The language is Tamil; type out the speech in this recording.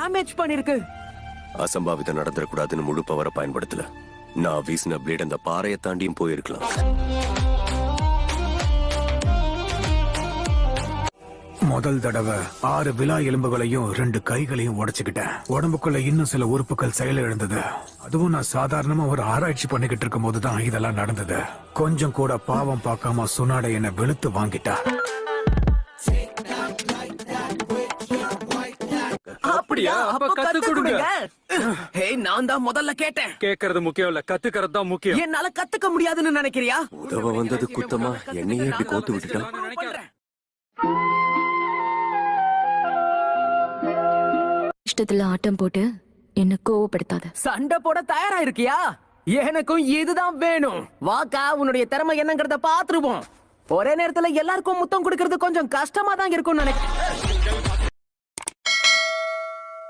டேமேஜ் பண்ணிருக்கு. அசம்பாவிதம் நடந்துடக்கூடாதுன்னு முழு பவரை பயன்படுத்தல. நான் வீசின பிளேட் அந்த பாறையை தாண்டியும் போயிருக்கலாம். முதல் தடவை 6 விலா எலும்புகளையும் 2 கைகளையும் உடைச்சுக்கிட்டேன். உடம்புக்குள்ள இன்னும் சில உறுப்புகள் செயல் இழந்தது. அதுவும் நான் சாதாரணமா ஒரு ஆராய்ச்சி பண்ணிக்கிட்டு இருக்கும் போதுதான் இதெல்லாம் நடந்தது. கொஞ்சம் கூட பாவம் பார்க்காம சுனாட என்ன வெளுத்து வாங்கிட்டா. அப்படியா? அப்ப கத்து கொடுங்க. நான் தான் முதல்ல கேட்டேன். கேக்குறது முக்கியம் இல்ல, கத்துக்கிறது தான் முக்கியம். என்னால கத்துக்க முடியாதுன்னு நினைக்கிறியா? உதவ வந்தது குத்தமா, என்னையே இப்படி கோத்து விட்டுட்டா. இஷ்டத்துல ஆட்டம் போட்டு என்ன கோவப்படுத்தாத. சண்டை போட தயாரா இருக்கியா? எனக்கும் இதுதான் வேணும். வாக்கா, உன்னுடைய திறமை என்னங்கறத பாத்துருவோம். ஒரே நேரத்துல எல்லாருக்கும் முத்தம் கொடுக்கறது கொஞ்சம் கஷ்டமா தான் இருக்கும்னு நினைக்கிறேன்.